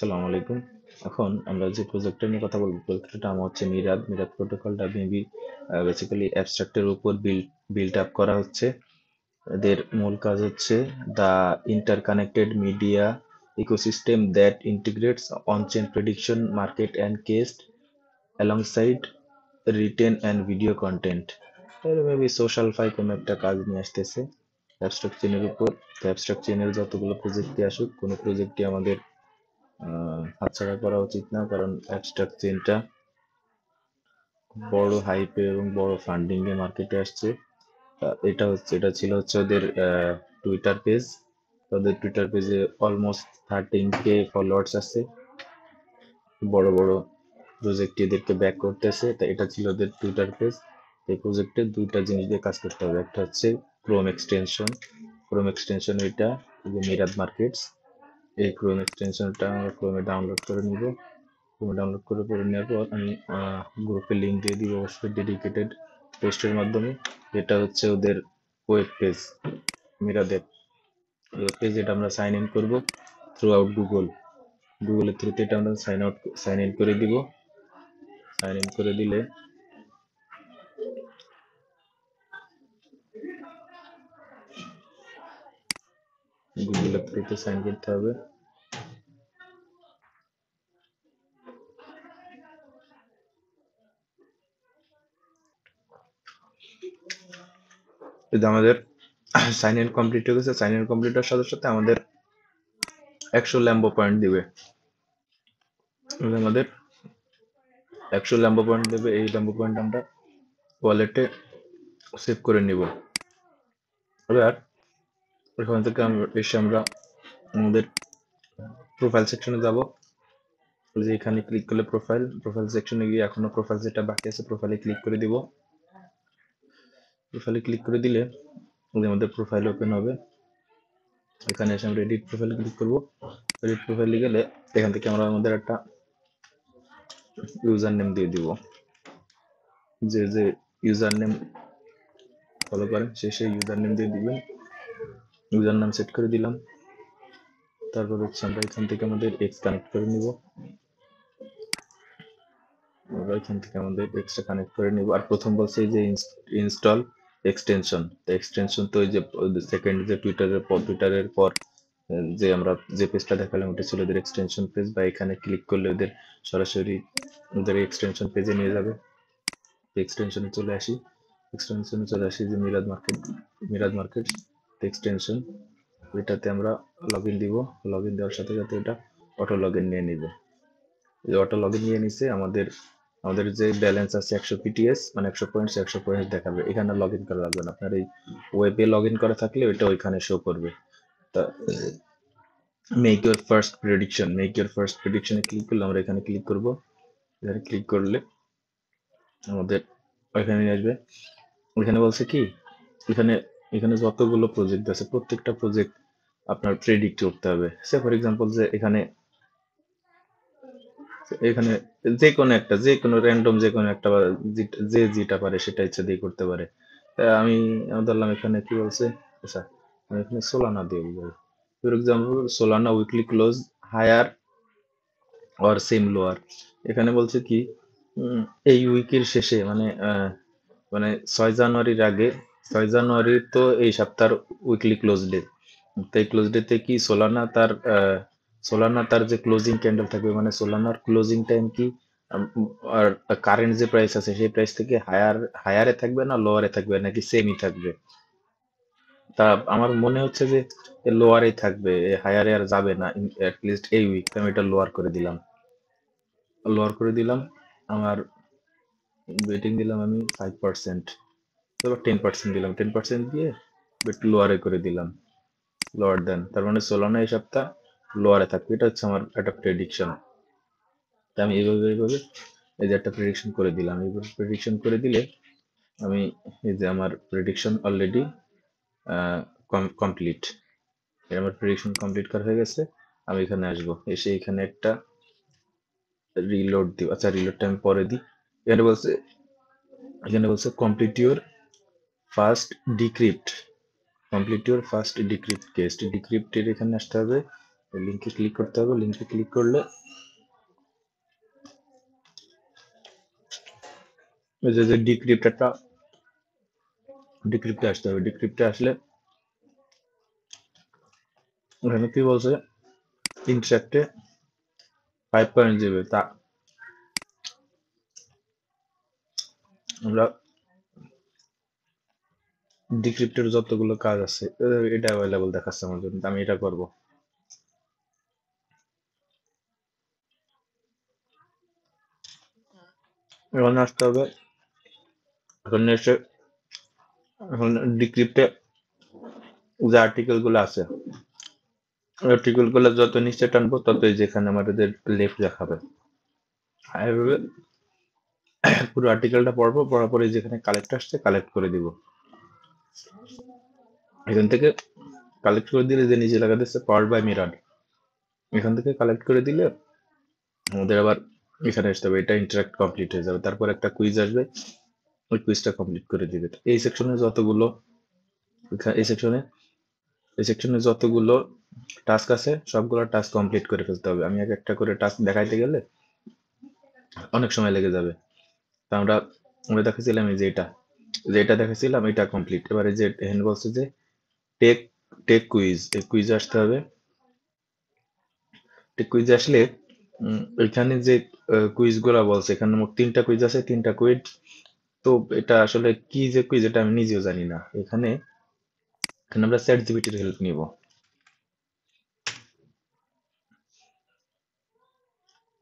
আসসালামু আলাইকুম। এখন আমরা যে প্রজেক্টটা নিয়ে কথা বলবো, প্রজেক্টটার নাম হচ্ছে মিরাদ। মিরাদ প্রোটোকলটা মেবি বেসিক্যালি অ্যাবস্ট্রাক্টের উপর বিল্ড আপ করা হচ্ছে। এদের মূল কাজ হচ্ছে the interconnected media ecosystem that integrates on chain prediction, market and case alongside written and video content. Maybe social fi কোনো একটা কাজ নিয়ে আসতেছে অ্যাবস্ট্রাক্ট চেনের উপর। তো অ্যাবস্ট্রাক্ট চেনের যতগুলো প্রজেক্টই আসুক, কোনো প্রজেক্টই আমাদের হাতছাড়া করা উচিত না, কারণ অ্যাবস্ট্রাক্ট চেনটা বড় হাইপে এবং বড় ফান্ডিং এ মার্কেটে আসছে। এটা ছিল হচ্ছে ওদের টুইটার পেজ। ওদের টুইটার পেজে অলমোস্ট 13K ফলোয়ার্স আছে। বড় বড় প্রজেক্ট এদেরকে ব্যাক করতেছে। তা এটা ছিল ওদের টুইটার পেজ। এই প্রজেক্টে দুইটা জিনিস দিয়ে কাজ করতে হবে। একটা হচ্ছে ক্রোম এক্সটেনশন। ক্রোম এক্সটেনশন এটা যে মিরাদ মার্কেটস। এই ক্রোম এক্সটেনশনটা আমরা ক্রোমে ডাউনলোড করে নিব। ডাউনলোড করে নেওয়ার পর আমি গ্রুপে লিঙ্ক দিয়ে দিব অবশ্যই, ডেডিকেটেড পোস্টের মাধ্যমে। এটা হচ্ছে ওদের ওয়েব পেজ, মিরাদের ওয়েব পেজ। এটা আমরা সাইন ইন করবো থ্রু আউট গুগলের থ্রুতে। এটা আমরা সাইন ইন করে দিব। সাইন ইন করে দিলে গুগলের থ্রুতে সাইন করতে হবে। যদি আমাদের সাইন ইন কমপ্লিট হয়ে গেছে, সাইন ইন কমপ্লিট হওয়ার সাথে সাথে আমাদের 100 ল্যাম্বো পয়েন্ট দিবে। আমাদের 100 ল্যাম্বো পয়েন্ট দেবে। এই ল্যাম্বো পয়েন্ট আমরা ওয়ালেটে সেভ করে নিব। এবার ওখান থেকে এসে আমরা আমাদের প্রোফাইল সেকশনে যাব। যে এখানে ক্লিক করলে প্রোফাইল সেকশনে গিয়ে এখনো প্রোফাইল যেটা বাকি আছে প্রোফাইলে ক্লিক করে দিব। প্রোফাইলে ক্লিক করে দিলে আমাদের প্রোফাইল ওপেন হবে। এখানে এসে আমরা এডিট প্রোফাইলে ক্লিক করব। এডিট প্রোফাইলে গেলে এখান থেকে আমরা আমাদের একটা ইউজার নেম দিয়ে দিব। যে ইউজার নেম ফলো করেন সেই ইউজার নেম দিয়ে দিবেন। ইউজার নাম সেট করে দিলাম। তারপর হচ্ছে আমরা এখান থেকে আমাদের এক্স কানেক্ট করে নিব। আমরা এখান থেকে আমাদের এক্সট্রা কানেক্ট করে নিব। আর প্রথম বলছে যে ইনস্টল এক্সটেনশন। তো এক্সটেনশন তো ওই যে সেকেন্ড যে টুইটারের পর যে আমরা যে পেজটা দেখালাম ওটা ছিল ওদের এক্সটেনশন পেজ। বা এখানে ক্লিক করলে ওদের সরাসরি ওদের এক্সটেনশন পেজে নিয়ে যাবে। এক্সটেনশনে চলে আসি যে মিরাদ মার্কেট এক্সটেনশন। এটাতে আমরা লগ ইন দিব। লগ ইন দেওয়ার সাথে সাথে এটা অটো লগ ইন নিয়ে নিবে। অটো লগ ইন নিয়ে নিছে। আমাদের যে ব্যালেন্স আছে 100 পিটিএস, মানে 100 পয়েন্টস দেখাবে। এখানে লগ ইন করা লাগবে না। আপনার এই ওয়েবে লগ ইন করা থাকলে ওইটা ওইখানে শো করবে। তা মেক ইউর ফার্স্ট প্রেডিকশনে ক্লিক করলে আমরা এখানে ক্লিক করব। এখানে ক্লিক করলে আমাদের ওইখানে নিয়ে আসবে। ওইখানে বলছে কি, এখানে এখানে যতগুলো প্রজেক্ট আছে প্রত্যেকটা প্রজেক্ট আপনার প্রেডিক্ট করতে হবে। সে ফর এক্সাম্পল যে এখানে এখানে যে কোনো র্যান্ডম যে কোনো একটা যে যেটা পারে সেটা ইচ্ছা দিয়ে করতে পারে। আমি ধরলাম এখানে কি বলছে, আচ্ছা আমি এখানে সোলানা দিয়ে বুঝাই। For example Solana weekly close higher or same lower. এখানে বলছে কি এই উইকের শেষে মানে 6 জানুয়ারির আগে, 6 জানুয়ারি তো এই সপ্তাহের উইকলি ক্লোজ ডে। তো এই ক্লোজ ডেতে কি সোলানা তার যে ক্লোজিং ক্যান্ডেল থাকবে, মানে সোলানার ক্লোজিং টাইম কি আর কারেন্ট যে প্রাইস আছে সেই প্রাইস থেকে হায়ারে থাকবে না লোয়ারে থাকবে নাকি সেমই থাকবে। তা আমার মনে হচ্ছে যে লোয়ারেই থাকবে, হায়ারে আর যাবে না অ্যাটলিস্ট এই উইক। আমি এটা লোয়ার করে দিলাম। আমার ওয়েটিং দিলাম আমি 5%, তারপর 10% দিলাম। 10% দিয়ে একটু লোয়ারে করে দিলাম। লোয়ার দেন, তার মানে সোলানা এই সপ্তাহ লোয়ারে থাকবে। এটা হচ্ছে আমার একটা প্রেডিকশন। আমি এইভাবে এই যে একটা প্রেডিকশন করে দিলাম। এইভাবে প্রেডিকশন করে দিলে আমি এই যে আমার প্রেডিকশন অলরেডি কমপ্লিট। আমার প্রেডিকশন কমপ্লিট করা হয়ে গেছে। আমি এখানে আসবো, এসে এখানে একটা রিলোড দিব। আচ্ছা রিলোডটা আমি পরে দিই। এখানে বলছে complete your first decrypt case. ডিক্রিপ্টের এখানে আসতে হবে। লিঙ্কে ক্লিক করতে হবে। লিঙ্কে ক্লিক করলে এই যে ডিক্রিপ্টে আসতে হবে। ডিক্রিপ্টে আসলে ওখানে কি বলছে, ইন্টারেক্টে 5.0 তা আমরা ডিক্রিপ্টের যতগুলো কাজ আছে এটা অ্যাভেলেবল দেখাচ্ছে আমার জন্য, আমি এটা করব। এখন আসতে হবে, এখন এসে এখন ডিক্রিপ্টে যে আর্টিকেল গুলো আছে, আর্টিকেল গুলো যত নিচে টানবো ততই যেখানে আমাদের লেফট দেখাবে। এভাবে পুরো আর্টিকেলটা পড়বো, পড়ার পরে যেখানে কালেক্ট আসছে কালেক্ট করে দিব। এখান থেকে কালেক্ট করে দিলে যে নিচে লেখা দিচ্ছে পাওয়ার বাই মিরার, এখান থেকে কালেক্ট করে দিলে আমাদের আবার এখানে আসতে হবে, এটা ইন্টারাক্ট কমপ্লিট হয়ে যাবে। তারপর একটা কুইজ আসবে, ওই কুইজটা কমপ্লিট করে দিবে। এই সেকশনে যতগুলো এই সেকশনে যতগুলো টাস্ক আছে সবগুলো টাস্ক কমপ্লিট করে ফেলতে হবে। আমি এক একটা করে টাস্ক দেখাইতে গেলে অনেক সময় লেগে যাবে। তা আমরা আমরা দেখেছিলাম এই যে এটা দেখেছিলাম, এটা কমপ্লিট। এবারে যে এখানে বলছে যে টেক টেক কুইজ, এই কুইজে আসতে হবে। টেক কুইজে আসলে এখানে যে কুইজ গুলা বলছে, এখানে মোট 3টা কুইজ আছে, 3টা কুইজ। তো এটা আসলে কি যে কুইজ এটা আমি নিজেও জানি না। এখানে আমরা চ্যাট জিপিটির হেল্প নিব।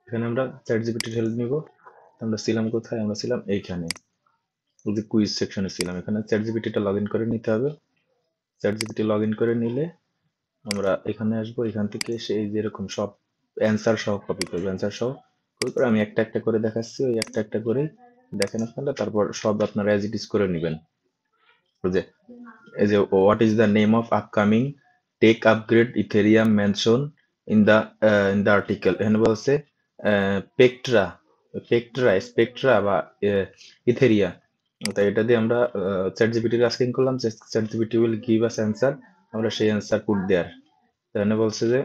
এখানে আমরা চ্যাট জিপিটির হেল্প নিব। আমরা ছিলাম কোথায়? আমরা ছিলাম এইখানে, ওই যে কুইজ সেকশনে ছিলাম। এখানে চ্যাট জিপিটিটা লগ ইন করে নিতে হবে। চ্যাট জিপিটি লগ ইন করে নিলে আমরা এখানে আসবো। এখান থেকে সেই যেরকম সব অ্যান্সার সহ কপি করবো, অ্যান্সার সহ কপি করে আমি একটা একটা করে দেখাচ্ছি, ওই একটা একটা করে দেখেন আপনারা। তারপর সব আপনারা অ্যাজ ইট ইজ করে নেবেন। যে এই যে what is the name of upcoming tech upgrade Ethereum mention in the article. এখানে বলছে পেক্ট্রা স্পেকট্রা বা ইথেরিয়া। তাই এটা দিয়ে আমরা চ্যাট জিপিটির আস্কিং করলাম যে chat GPT will give us answer, আমরা সেই অ্যান্সার পুট দেয়ার। এখানে বলছে যে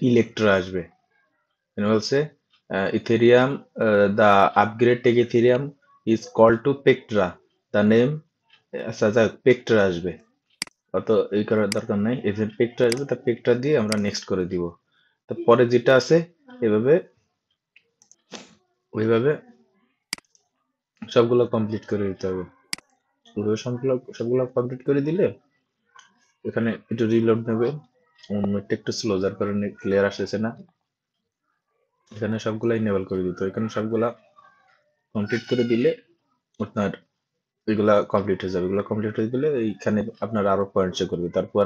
ইলেকট্রা আসবে। এখানে বলছে Ethereum the upgrade take Ethereum is call to Pectra the name. আচ্ছা যাক, পেক্ট্রা আসবে, অত এই করার দরকার নাই। এই যে পেক্ট্রা আসবে, তা পেক্ট্রা দিয়ে আমরা নেক্সট করে দিব। তারপরে যেটা আছে এভাবে ওইভাবে সবগুলো কমপ্লিট করে দিতে হবে। ওইভাবে সবগুলো কমপ্লিট করে দিলে এখানে একটু রিলোড নেবে, নেটটা একটু স্লো, যার কারণে ক্লিয়ার আসতেছে না। এখানে সবগুলো ইনেবল করে দিতে হবে। এখানে সবগুলা কমপ্লিট করে দিলে আপনার এগুলা কমপ্লিট হয়ে যাবে। এগুলো কমপ্লিট হয়ে গেলে এইখানে আপনার আরো পয়েন্ট শো করবে। তারপর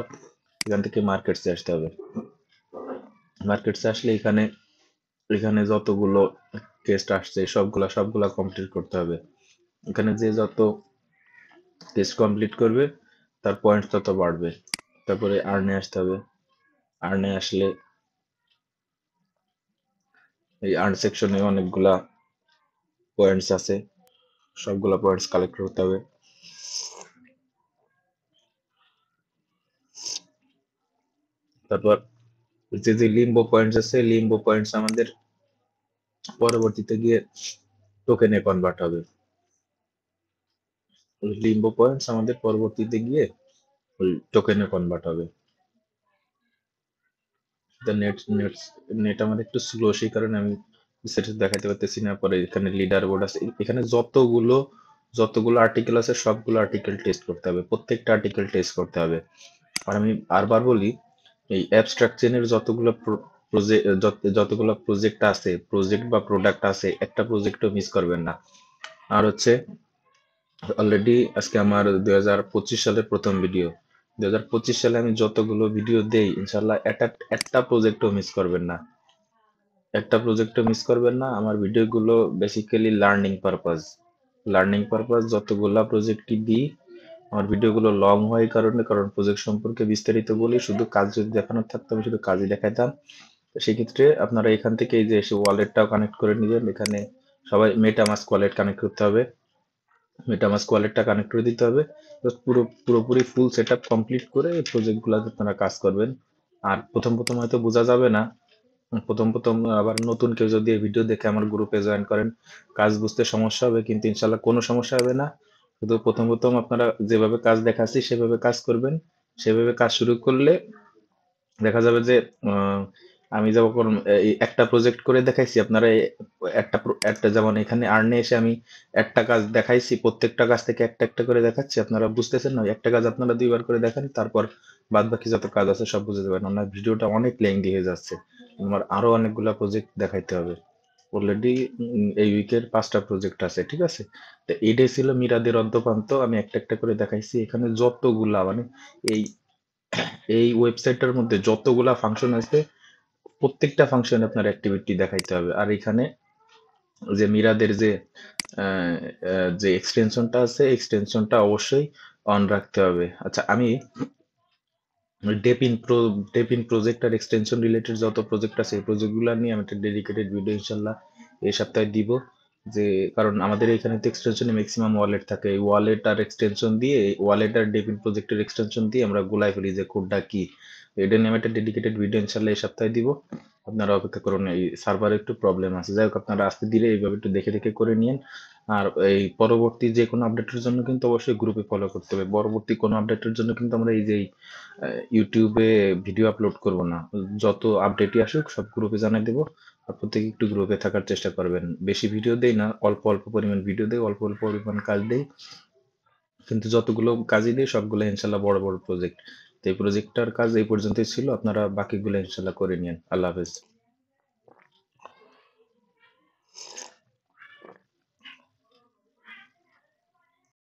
এখান থেকে মার্কেটসে আসতে হবে। মার্কেটসে আসলে এখানে এখানে যতগুলো টেস্ট আসছে সবগুলা কমপ্লিট করতে হবে। এখানে যে যত টেস্ট কমপ্লিট করবে তার পয়েন্ট তত বাড়বে। তারপরে আর্নে আসতে হবে। আর্নে আসলে এই আর্ন সেকশনে অনেকগুলা পয়েন্টস আছে, সবগুলা পয়েন্টস কালেক্ট করতে হবে। তারপর যে লিম্বো পয়েন্টস আছে, লিম্বো পয়েন্টস আমাদের পরবর্তীতে গিয়ে টোকেনে কনভার্ট হবে। লিম্বো পয়েন্টস আমাদের পরবর্তীতে গিয়ে ওই টোকেনে কনভার্ট হবে। নেট আমার একটু স্লো, সেই কারণে আমি সেটা দেখাতে পারতেছি না। পরে এখানে লিডার বোর্ড আছে, এখানে যতগুলো আর্টিকেল আছে সবগুলো আর্টিকেল টেস্ট করতে হবে, প্রত্যেকটা আর্টিকেল টেস্ট করতে হবে। আর আমি বারবার বলি, এই অ্যাবস্ট্রাক্ট চেনের যতগুলো প্রজেক্ট আছে, প্রজেক্ট বা প্রোডাক্ট আছে, একটা প্রজেক্টও মিস করবেন না। আর হচ্ছে অলরেডি আজকে আমার 2025 সালের প্রথম ভিডিও। 2025 সালে আমি যতগুলো ভিডিও দেই ইনশাল্লাহ একটা প্রজেক্টও মিস করবেন না, একটা প্রজেক্টও মিস করবেন না। আমার ভিডিওগুলো বেসিক্যালি লার্নিং পারপাস যতগুলা প্রজেক্টই দিই। আমার ভিডিওগুলো লং হয় কারণ প্রজেক্ট সম্পর্কে বিস্তারিত বলি। শুধু কাজ যদি দেখানোর থাকতো আমি শুধু কাজই দেখাইতাম। তো সেক্ষেত্রে আপনারা এখান থেকে এই যে এসে ওয়ালেটটাও কানেক্ট করে নেবেন। এখানে সবাই মেটামাস্ক ওয়ালেট কানেক্ট করতে হবে, মেটামাস্ক ওয়ালেটটা কানেক্ট করে দিতে হবে। তো পুরোপুরি ফুল সেটআপ কমপ্লিট করে এই প্রজেক্টগুলোতে আপনারা কাজ করবেন। আর প্রথম হয়তো বোঝা যাবে না, প্রথম আবার নতুন কেউ যদি এই ভিডিও দেখে আমার গ্রুপে জয়েন করেন, কাজ বুঝতে সমস্যা হবে, কিন্তু ইনশাল্লাহ কোনো সমস্যা হবে না। শুধু প্রথম আপনারা যেভাবে কাজ দেখাচ্ছি সেভাবে কাজ করবেন। সেভাবে কাজ শুরু করলে দেখা যাবে যে আহ, আমি যখন এই একটা প্রজেক্ট করে দেখাইছি, আপনারা একটা যেমন এখানে আর্নে এসে আমি একটা কাজ দেখাইছি, প্রত্যেকটা কাজ থেকে একটা একটা করে দেখাচ্ছি, আপনারা বুঝতেছেন না? একটা কাজ আপনারা 2 বার করে দেখেন, তারপর বাদ বাকি যত কাজ আছে সব বুঝে যাবেন। না ভিডিওটা অনেক লেন্দি হয়ে যাচ্ছে, আমার আরো অনেকগুলা প্রজেক্ট দেখাইতে হবে। অলরেডি এই উইকের 5টা প্রজেক্ট আছে, ঠিক আছে? তো এটাই ছিল মিরাদের অদ্যপান্ত, আমি একটা একটা করে দেখাইছি। এখানে যতগুলা মানে এই এই ওয়েবসাইটটার মধ্যে যতগুলা ফাংশন আছে, প্রত্যেকটা ফাংশন আপনার অ্যাক্টিভিটি দেখাইতে হবে। আর এখানে যে মিরাদের যে এক্সটেনশনটা আছে, এক্সটেনশনটা অবশ্যই অন রাখতে হবে। আচ্ছা, আমি ডেপিন প্রজেক্ট আর এক্সটেনশন রিলেটেড যত প্রজেক্ট আছে এই প্রজেক্টগুলো নিয়ে আমি একটা ডেডিকেটেড ভিডিও ইনশাল্লাহ এই সপ্তাহে দিব। যে কারণ আমাদের এখানে তো এক্সটেনশনে ম্যাক্সিমাম ওয়ালেট থাকে, এই ওয়ালেট আর এক্সটেনশন দিয়ে, ওয়ালেট আর ডেপিন প্রজেক্টের এক্সটেনশন দিয়ে আমরা গোলাই ফেলি যে কোডটা কি। এটা নিয়ে আমি একটা ডেডিকেটেড ভিডিও ইনশাল্লাহ এই সপ্তাহে দিব। আপনারা অপেক্ষা করুন, এই সার্ভারে একটু প্রবলেম আছে, যাই হোক আপনারা আসতে দিলে এইভাবে একটু দেখে দেখে করে নিন। আর এই পরবর্তী যে কোনো আপডেটের জন্য কিন্তু অবশ্যই গ্রুপে ফলো করতে হবে। পরবর্তী কোনো আপডেটের জন্য কিন্তু আমরা এই যে ইউটিউবে ভিডিও আপলোড করব না, যত আপডেটই আসুক সব গ্রুপে জানিয়ে দেবো। আর প্রত্যেকে একটু গ্রুপে থাকার চেষ্টা করবেন। বেশি ভিডিও দেই না, অল্প অল্প পরিমাণ ভিডিও দেই, অল্প অল্প পরিমাণ কাজ দেই, কিন্তু যতগুলো কাজই দিই সবগুলো ইনশাল্লাহ বড় বড় প্রজেক্ট। তো এই প্রজেক্টটার কাজ এই পর্যন্তই ছিল, আপনারা বাকিগুলো ইনশাল্লাহ করে নিন। আল্লাহ হাফেজ।